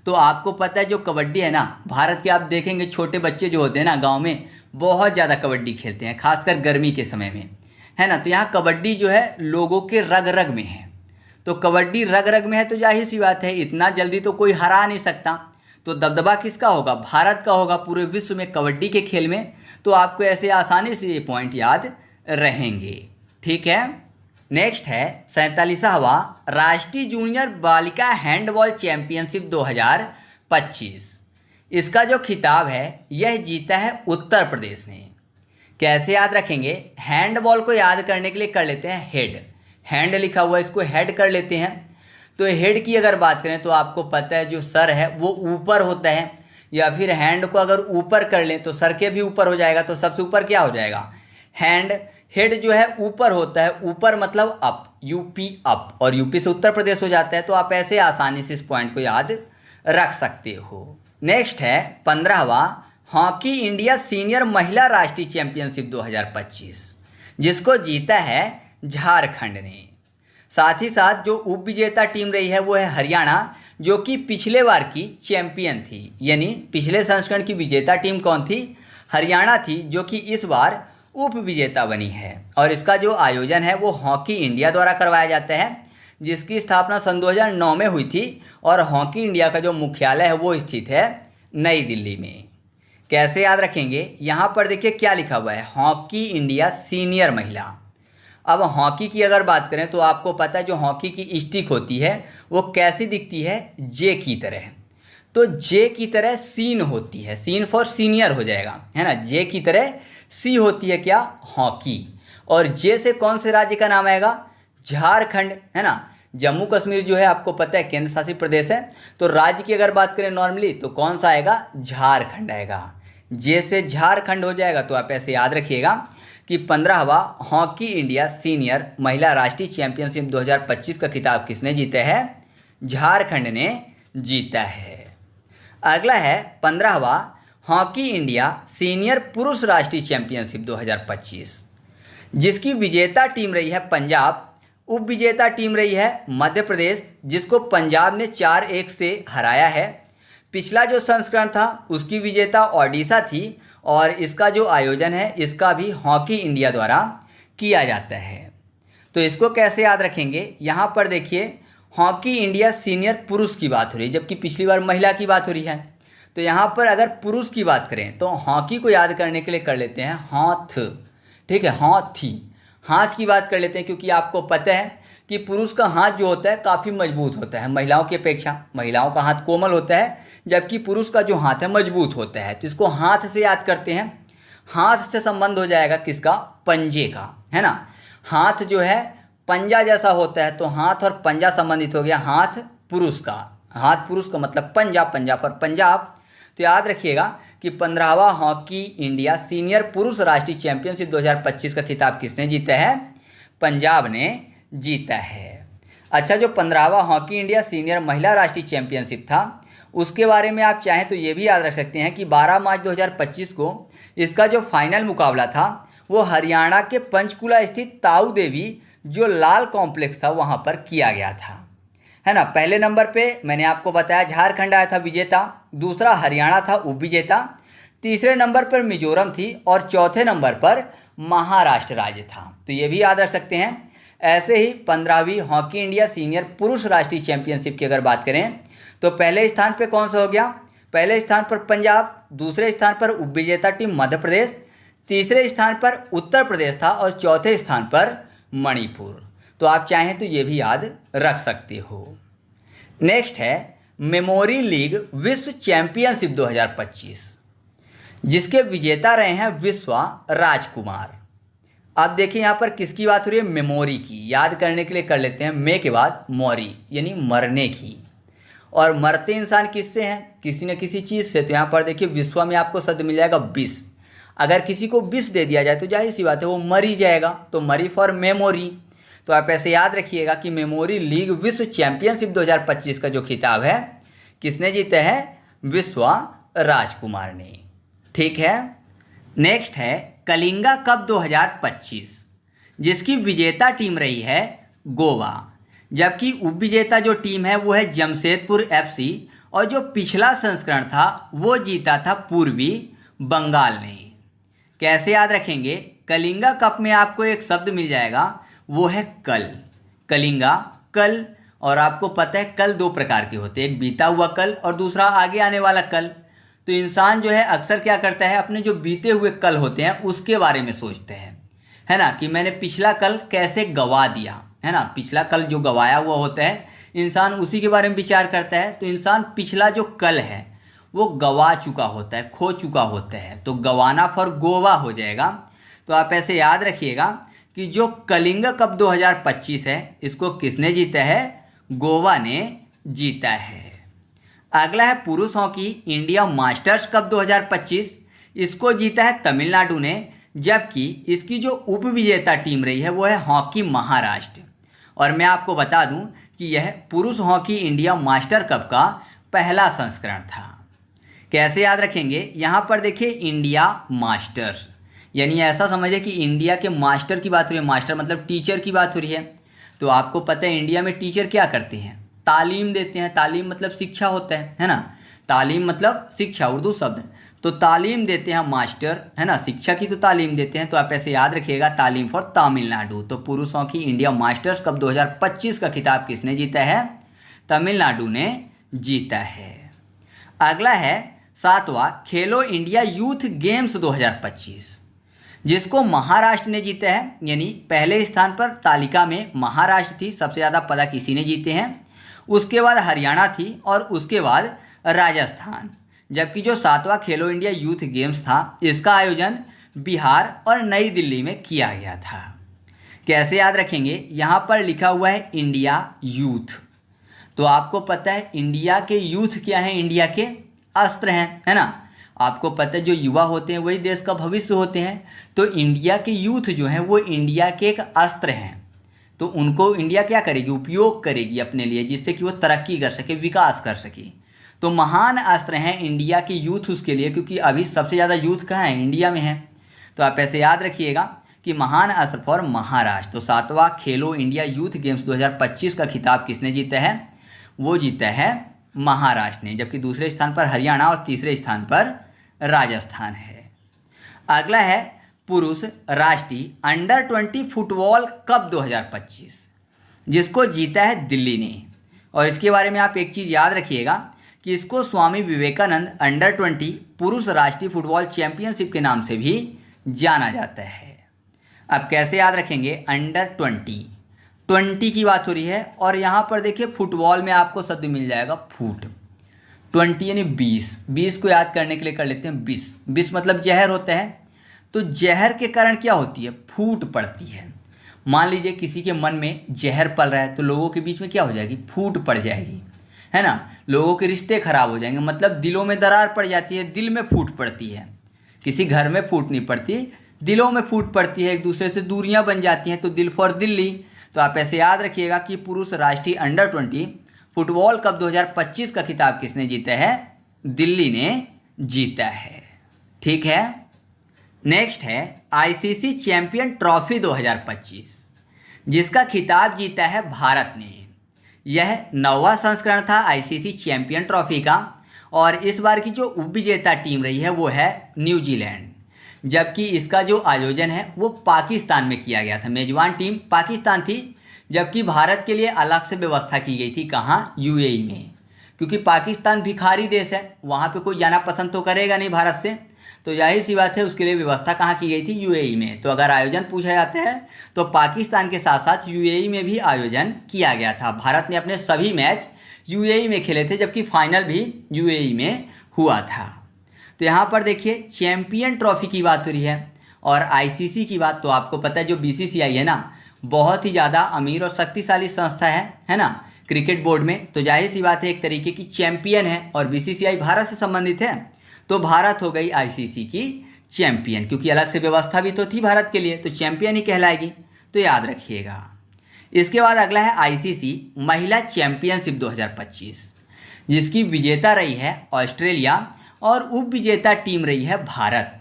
तो आपको पता है जो कबड्डी है ना, भारत के आप देखेंगे छोटे बच्चे जो होते हैं ना गाँव में बहुत ज़्यादा कबड्डी खेलते हैं, खासकर गर्मी के समय में, है ना। तो यहाँ कबड्डी जो है लोगों के रग रग में है। तो कबड्डी रग रग में है तो जाहिर सी बात है इतना जल्दी तो कोई हरा नहीं सकता। तो दबदबा किसका होगा, भारत का होगा पूरे विश्व में कबड्डी के खेल में। तो आपको ऐसे आसानी से ये पॉइंट याद रहेंगे। ठीक है, नेक्स्ट है 47वां राष्ट्रीय जूनियर बालिका हैंडबॉल चैंपियनशिप 2025। इसका जो खिताब है यह जीता है उत्तर प्रदेश ने। कैसे याद रखेंगे, हैंडबॉल को याद करने के लिए कर लेते हैं हेड, हैंड लिखा हुआ है इसको हेड कर लेते हैं। तो हेड की अगर बात करें तो आपको पता है जो सर है वो ऊपर होता है, या फिर हैंड को अगर ऊपर कर लें तो सर के भी ऊपर हो जाएगा, तो सबसे ऊपर क्या हो जाएगा, हैंड। हेड जो है ऊपर होता है, ऊपर मतलब अप, यूपी अप, और यूपी से उत्तर प्रदेश हो जाता है। तो आप ऐसे आसानी से इस पॉइंट को याद रख सकते हो। नेक्स्ट है 15वां हॉकी इंडिया सीनियर महिला राष्ट्रीय चैंपियनशिप 2025, जिसको जीता है झारखंड ने। साथ ही साथ जो उप विजेता टीम रही है वो है हरियाणा, जो कि पिछले बार की चैंपियन थी। यानी पिछले संस्करण की विजेता टीम कौन थी? हरियाणा थी, जो कि इस बार उप विजेता बनी है। और इसका जो आयोजन है वो हॉकी इंडिया द्वारा करवाया जाता है, जिसकी स्थापना सन 2009 में हुई थी। और हॉकी इंडिया का जो मुख्यालय है वो स्थित है नई दिल्ली में। कैसे याद रखेंगे? यहाँ पर देखिए क्या लिखा हुआ है, हॉकी इंडिया सीनियर महिला। अब हॉकी की अगर बात करें तो आपको पता है जो हॉकी की स्टिक होती है वो कैसी दिखती है? जे की तरह। तो जे की तरह सीन होती है, सीन फॉर सीनियर हो जाएगा, है ना। जे की तरह सी होती है क्या? हॉकी। और जे से कौन से राज्य का नाम आएगा? झारखंड, है ना। जम्मू कश्मीर जो है आपको पता है केंद्र शासित प्रदेश है, तो राज्य की अगर बात करें नॉर्मली तो कौन सा आएगा? झारखंड आएगा। जे से झारखंड हो जाएगा। तो आप ऐसे याद रखिएगा कि 15वां हॉकी इंडिया सीनियर महिला राष्ट्रीय चैंपियनशिप 2025 का खिताब किसने जीता है? झारखंड ने जीता है। अगला है 15वां हॉकी इंडिया सीनियर पुरुष राष्ट्रीय चैंपियनशिप 2025, जिसकी विजेता टीम रही है पंजाब, उप विजेता टीम रही है मध्य प्रदेश, जिसको पंजाब ने 4-1 से हराया है। पिछला जो संस्करण था उसकी विजेता ओडिशा थी। और इसका जो आयोजन है इसका भी हॉकी इंडिया द्वारा किया जाता है। तो इसको कैसे याद रखेंगे? यहाँ पर देखिए हॉकी इंडिया सीनियर पुरुष की बात हो रही है, जबकि पिछली बार महिला की बात हो रही है। तो यहाँ पर अगर पुरुष की बात करें तो हॉकी को याद करने के लिए कर लेते हैं हाथ, ठीक है, हाथी। हाथ की बात कर लेते हैं, क्योंकि आपको पता है कि पुरुष का हाथ जो होता है काफ़ी मजबूत होता है महिलाओं की अपेक्षा। महिलाओं का हाथ कोमल होता है, जबकि पुरुष का जो हाथ है मजबूत होता है। तो इसको हाथ से याद करते हैं। हाथ से संबंध हो जाएगा किसका? पंजे का, है ना। हाथ जो है पंजा जैसा होता है, तो हाथ और पंजा संबंधित हो गया। हाथ पुरुष का, हाथ पुरुष का मतलब पंजा, पंजा पर पंजाब। तो याद रखिएगा कि 15वां हॉकी इंडिया सीनियर पुरुष राष्ट्रीय चैंपियनशिप 2025 का खिताब किसने जीता है? पंजाब ने जीता है। अच्छा, जो 15वां हॉकी इंडिया सीनियर महिला राष्ट्रीय चैंपियनशिप था उसके बारे में आप चाहें तो ये भी याद रख सकते हैं कि 12 मार्च 2025 को इसका जो फाइनल मुकाबला था वो हरियाणा के पंचकुला स्थित ताऊ देवी जो लाल कॉम्प्लेक्स था वहाँ पर किया गया था, है ना। पहले नंबर पे मैंने आपको बताया झारखंड आया था विजेता, दूसरा हरियाणा था उप विजेता, तीसरे नंबर पर मिजोरम थी और चौथे नंबर पर महाराष्ट्र राज्य था। तो ये भी याद रख सकते हैं। ऐसे ही 15वीं हॉकी इंडिया सीनियर पुरुष राष्ट्रीय चैंपियनशिप की अगर बात करें तो पहले स्थान पे कौन सा हो गया? पहले स्थान पर पंजाब, दूसरे स्थान पर उप विजेता टीम मध्य प्रदेश, तीसरे स्थान पर उत्तर प्रदेश था और चौथे स्थान पर मणिपुर। तो आप चाहें तो ये भी याद रख सकते हो। नेक्स्ट है मेमोरी लीग विश्व चैंपियनशिप 2025, जिसके विजेता रहे हैं विश्वा राजकुमार। अब देखिए यहाँ पर किसकी बात हो रही है? मेमोरी की। याद करने के लिए कर लेते हैं मे के बाद मोरी, यानी मरने की। और मरते इंसान किससे हैं? किसी न किसी चीज़ से। तो यहाँ पर देखिए विश्वा में आपको शब्द मिल जाएगा विष। अगर किसी को विष दे दिया जाए तो जाहिर सी बात है वो मर ही जाएगा, तो मरी फॉर मेमोरी। तो आप ऐसे याद रखिएगा कि मेमोरी लीग विश्व चैंपियनशिप 2025 का जो खिताब है किसने जीता है? विश्वा राजकुमार ने, ठीक है। नेक्स्ट है कलिंगा कप 2025, जिसकी विजेता टीम रही है गोवा, जबकि उप विजेता जो टीम है वो है जमशेदपुर एफसी। और जो पिछला संस्करण था वो जीता था पूर्वी बंगाल ने। कैसे याद रखेंगे? कलिंगा कप में आपको एक शब्द मिल जाएगा, वो है कल। कलिंगा कल। और आपको पता है कल दो प्रकार के होते हैं, एक बीता हुआ कल और दूसरा आगे आने वाला कल। तो इंसान जो है अक्सर क्या करता है, अपने जो बीते हुए कल होते हैं उसके बारे में सोचते हैं, है ना, कि मैंने पिछला कल कैसे गवा दिया, है ना। पिछला कल जो गवाया हुआ होता है इंसान उसी के बारे में विचार करता है। तो इंसान पिछला जो कल है वो गवा चुका होता है, खो चुका होता है। तो गवाना फॉर गोवा हो जाएगा। तो आप ऐसे याद रखिएगा कि जो कलिंगा कप 2025 है इसको किसने जीता है? गोवा ने जीता है। अगला है पुरुष हॉकी इंडिया मास्टर्स कप 2025। इसको जीता है तमिलनाडु ने, जबकि इसकी जो उप विजेता टीम रही है वो है हॉकी महाराष्ट्र। और मैं आपको बता दूं कि यह पुरुष हॉकी इंडिया मास्टर कप का पहला संस्करण था। कैसे याद रखेंगे? यहाँ पर देखिए इंडिया मास्टर्स, यानी ऐसा समझिए कि इंडिया के मास्टर की बात हो रही है। मास्टर मतलब टीचर की बात हो रही है। तो आपको पता है इंडिया में टीचर क्या करते हैं, तालीम देते हैं। तालीम मतलब शिक्षा होता है ना, तालीम मतलब शिक्षा, उर्दू शब्द है। तो तालीम देते हैं मास्टर, है ना, शिक्षा की तो तालीम देते हैं। तो आप ऐसे याद रखिएगा, तालीम फॉर तमिलनाडु। तो पुरुषों की इंडिया मास्टर्स कप 2025 का खिताब किसने जीता है? तमिलनाडु ने जीता है। अगला है 7वां खेलो इंडिया यूथ गेम्स 2025, जिसको महाराष्ट्र ने जीता है। यानी पहले स्थान पर तालिका में महाराष्ट्र थी, सबसे ज़्यादा पदक इसी ने जीते हैं। उसके बाद हरियाणा थी और उसके बाद राजस्थान। जबकि जो 7वां खेलो इंडिया यूथ गेम्स था, इसका आयोजन बिहार और नई दिल्ली में किया गया था। कैसे याद रखेंगे? यहाँ पर लिखा हुआ है इंडिया यूथ। तो आपको पता है इंडिया के यूथ क्या है? इंडिया के अस्त्र हैं, है ना। आपको पता है जो युवा होते हैं वही देश का भविष्य होते हैं। तो इंडिया के यूथ जो हैं वो इंडिया के एक अस्त्र हैं। तो उनको इंडिया क्या करेगी? उपयोग करेगी अपने लिए, जिससे कि वो तरक्की कर सके, विकास कर सके। तो महान अस्त्र हैं इंडिया के यूथ उसके लिए, क्योंकि अभी सबसे ज़्यादा यूथ कहाँ है? इंडिया में है। तो आप ऐसे याद रखिएगा कि महान अस्त्र फॉर महाराष्ट्र। तो 7वां खेलो इंडिया यूथ गेम्स 2025 का खिताब किसने जीता है? वो जीता है महाराष्ट्र ने। जबकि दूसरे स्थान पर हरियाणा और तीसरे स्थान पर राजस्थान है। अगला है पुरुष राष्ट्रीय अंडर 20 फुटबॉल कप 2025, जिसको जीता है दिल्ली ने। और इसके बारे में आप एक चीज़ याद रखिएगा कि इसको स्वामी विवेकानंद अंडर 20 पुरुष राष्ट्रीय फुटबॉल चैंपियनशिप के नाम से भी जाना जाता है। अब कैसे याद रखेंगे? अंडर 20 की बात हो रही है और यहाँ पर देखिए फुटबॉल में आपको शब्द मिल जाएगा फुट। 20 यानी 20 को याद करने के लिए कर लेते हैं 20 मतलब जहर होता है। तो जहर के कारण क्या होती है? फूट पड़ती है। मान लीजिए किसी के मन में जहर पल रहा है तो लोगों के बीच में क्या हो जाएगी? फूट पड़ जाएगी, है ना। लोगों के रिश्ते खराब हो जाएंगे, मतलब दिलों में दरार पड़ जाती है, दिल में फूट पड़ती है। किसी घर में फूट नहीं पड़ती, दिलों में फूट पड़ती है, एक दूसरे से दूरियां बन जाती हैं। तो दिल फॉर दिल्ली। तो आप ऐसे याद रखिएगा कि पुरुष राष्ट्रीय अंडर 20 फुटबॉल कप 2025 का खिताब किसने जीता है? दिल्ली ने जीता है। ठीक है। नेक्स्ट है आईसीसी चैंपियन ट्रॉफी 2025, जिसका खिताब जीता है भारत ने। यह 9वां संस्करण था आईसीसी चैंपियन ट्रॉफी का और इस बार की जो उपविजेता टीम रही है वो है न्यूजीलैंड। जबकि इसका जो आयोजन है वो पाकिस्तान में किया गया था। मेजबान टीम पाकिस्तान थी, जबकि भारत के लिए अलग से व्यवस्था की गई थी। कहाँ? यूएई में। क्योंकि पाकिस्तान भिखारी देश है, वहाँ पे कोई जाना पसंद तो करेगा नहीं भारत से, तो जाहिर सी बात है उसके लिए व्यवस्था कहाँ की गई थी? यूएई में। तो अगर आयोजन पूछा जाता है तो पाकिस्तान के साथ साथ यूएई में भी आयोजन किया गया था। भारत ने अपने सभी मैच यूएई में खेले थे, जबकि फाइनल भी यूएई में हुआ था। तो यहाँ पर देखिए चैंपियन ट्रॉफी की बात हो रही है और आईसीसी की बात। तो आपको पता है जो बीसीसीआई है ना, बहुत ही ज़्यादा अमीर और शक्तिशाली संस्था है ना, क्रिकेट बोर्ड में। तो जाहिर सी बात है एक तरीके की चैंपियन है और बीसीसीआई भारत से संबंधित है, तो भारत हो गई आईसीसी की चैंपियन, क्योंकि अलग से व्यवस्था भी तो थी भारत के लिए, तो चैंपियन ही कहलाएगी। तो याद रखिएगा। इसके बाद अगला है आईसीसी महिला चैंपियनशिप 2025, जिसकी विजेता रही है ऑस्ट्रेलिया और उप विजेता टीम रही है भारत।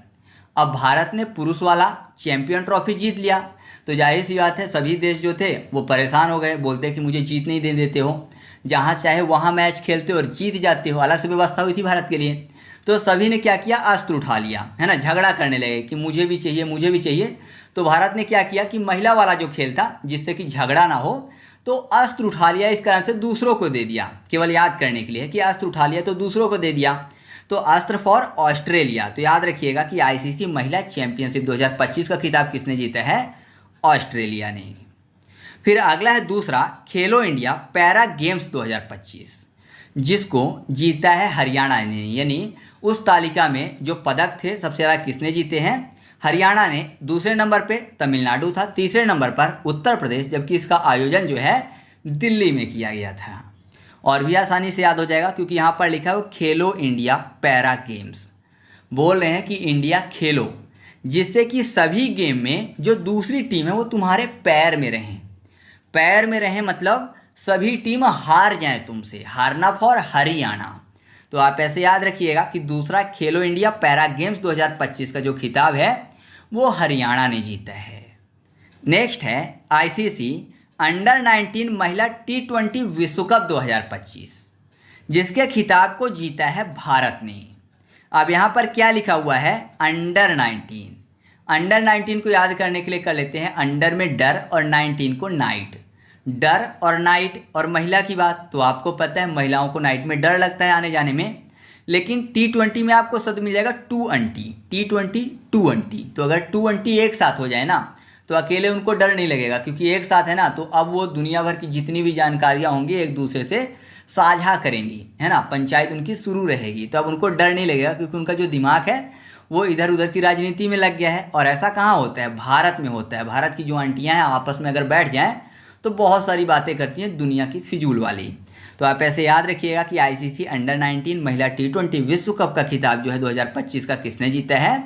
अब भारत ने पुरुष वाला चैंपियन ट्रॉफी जीत लिया, तो जाहिर सी बात है सभी देश जो थे वो परेशान हो गए, बोलते कि मुझे जीत नहीं दे देते हो, जहाँ चाहे वहाँ मैच खेलते हो और जीत जाते हो। अलग से व्यवस्था हुई थी भारत के लिए। तो सभी ने क्या किया? अस्त्र उठा लिया, है ना, झगड़ा करने लगे कि मुझे भी चाहिए, मुझे भी चाहिए। तो भारत ने क्या किया कि महिला वाला जो खेल था, जिससे कि झगड़ा ना हो, तो अस्त्र उठा लिया। इस कारण से दूसरों को दे दिया, केवल याद करने के लिए कि अस्त्र उठा लिया तो दूसरों को दे दिया। तो अस्त्र फॉर ऑस्ट्रेलिया। तो याद रखिएगा कि आईसीसी महिला चैंपियनशिप 2025 का खिताब किसने जीता है? ऑस्ट्रेलिया ने। फिर अगला है दूसरा खेलो इंडिया पैरा गेम्स 2025, जिसको जीता है हरियाणा ने। यानी उस तालिका में जो पदक थे सबसे ज़्यादा किसने जीते हैं? हरियाणा ने। दूसरे नंबर पे तमिलनाडु था, तीसरे नंबर पर उत्तर प्रदेश, जबकि इसका आयोजन जो है दिल्ली में किया गया था। और भी आसानी से याद हो जाएगा क्योंकि यहाँ पर लिखा है वो खेलो इंडिया पैरा गेम्स। बोल रहे हैं कि इंडिया खेलो, जिससे कि सभी गेम में जो दूसरी टीम है वो तुम्हारे पैर में रहें। पैर में रहें मतलब सभी टीम हार जाएं तुमसे, हारना फॉर हरियाणा। तो आप ऐसे याद रखिएगा कि दूसरा खेलो इंडिया पैरा गेम्स 2025 का जो खिताब है वो हरियाणा ने जीता है। नेक्स्ट है आईसीसी अंडर 19 महिला T20 विश्व कप 2025, जिसके खिताब को जीता है भारत ने। अब यहाँ पर क्या लिखा हुआ है, अंडर 19। अंडर 19 को याद करने के लिए कर लेते हैं अंडर में डर और 19 को नाइट। डर और नाइट और महिला की बात तो आपको पता है महिलाओं को नाइट में डर लगता है आने जाने में, लेकिन T20 में आपको शब्द मिल जाएगा to aunty. T20 to aunty, तो अगर टू अंटी एक साथ हो जाए ना तो अकेले उनको डर नहीं लगेगा, क्योंकि एक साथ है ना, तो अब वो दुनिया भर की जितनी भी जानकारियाँ होंगी एक दूसरे से साझा करेंगी, है ना, पंचायत उनकी शुरू रहेगी, तो अब उनको डर नहीं लगेगा, क्योंकि उनका जो दिमाग है वो इधर उधर की राजनीति में लग गया है। और ऐसा कहाँ होता है, भारत में होता है। भारत की जो आंटियाँ हैं आपस में अगर बैठ जाएँ तो बहुत सारी बातें करती हैं दुनिया की फिजूल वाली। तो आप ऐसे याद रखिएगा कि ICC अंडर 19 महिला T20 विश्व कप का खिताब जो है 2025 का किसने जीता है,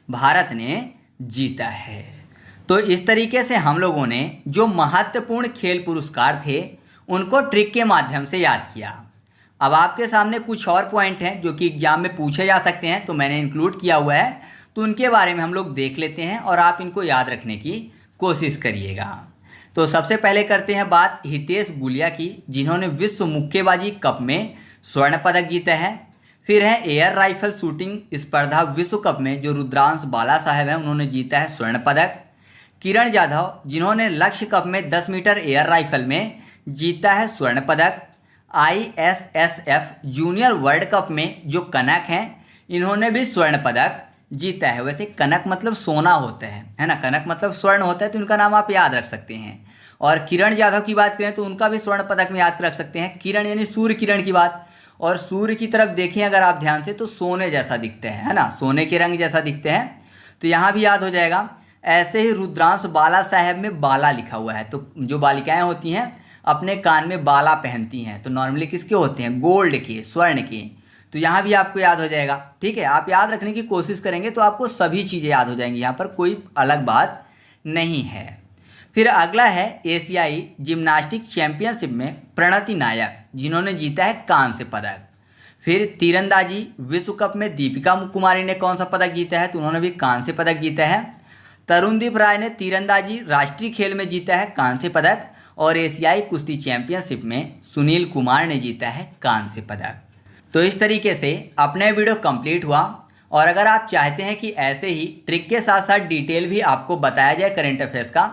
भारत ने जीता है। तो इस तरीके से हम लोगों ने जो महत्वपूर्ण खेल पुरस्कार थे उनको ट्रिक के माध्यम से याद किया। अब आपके सामने कुछ और पॉइंट हैं जो कि एग्जाम में पूछे जा सकते हैं, तो मैंने इंक्लूड किया हुआ है, तो उनके बारे में हम लोग देख लेते हैं और आप इनको याद रखने की कोशिश करिएगा। तो सबसे पहले करते हैं बात हितेश गुलिया की, जिन्होंने विश्व मुक्केबाजी कप में स्वर्ण पदक जीता है। फिर है एयर राइफल शूटिंग स्पर्धा विश्व कप में जो रुद्रांश बाला साहब हैं उन्होंने जीता है स्वर्ण पदक। किरण जाधव, जिन्होंने लक्ष्य कप में 10 मीटर एयर राइफल में जीता है स्वर्ण पदक। ISSF जूनियर वर्ल्ड कप में जो कनक हैं इन्होंने भी स्वर्ण पदक जीता है। वैसे कनक मतलब सोना होता है ना, कनक मतलब स्वर्ण होता है, तो उनका नाम आप याद रख सकते हैं। और किरण जाधव की बात करें तो उनका भी स्वर्ण पदक में याद रख सकते हैं। किरण यानी सूर्य किरण की बात, और सूर्य की तरफ देखें अगर आप ध्यान से तो सोने जैसा दिखते हैं, है ना, सोने के रंग जैसा दिखते हैं, तो यहाँ भी याद हो जाएगा। ऐसे ही रुद्रांश बाला साहब में बाला लिखा हुआ है, तो जो बालिकाएं होती हैं अपने कान में बाला पहनती हैं, तो नॉर्मली किसके होते हैं, गोल्ड के, स्वर्ण के, तो यहाँ भी आपको याद हो जाएगा। ठीक है, आप याद रखने की कोशिश करेंगे तो आपको सभी चीज़ें याद हो जाएंगी, यहाँ पर कोई अलग बात नहीं है। फिर अगला है एशियाई जिम्नास्टिक चैंपियनशिप में प्रणति नायक, जिन्होंने जीता है कांस्य पदक। फिर तीरंदाजी विश्व कप में दीपिका कुमारी ने कौन सा पदक जीता है, तो उन्होंने भी कांस्य पदक जीता है। तरुणदीप राय ने तीरंदाजी राष्ट्रीय खेल में जीता है कांस्य पदक, और एशियाई कुश्ती चैंपियनशिप में सुनील कुमार ने जीता है कांस्य पदक। तो इस तरीके से अपना वीडियो कंप्लीट हुआ, और अगर आप चाहते हैं कि ऐसे ही ट्रिक के साथ साथ डिटेल भी आपको बताया जाए करंट अफेयर्स का,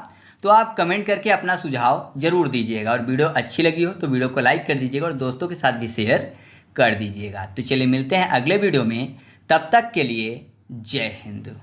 तो आप कमेंट करके अपना सुझाव जरूर दीजिएगा। और वीडियो अच्छी लगी हो तो वीडियो को लाइक कर दीजिएगा और दोस्तों के साथ भी शेयर कर दीजिएगा। तो चलिए मिलते हैं अगले वीडियो में, तब तक के लिए जय हिंद।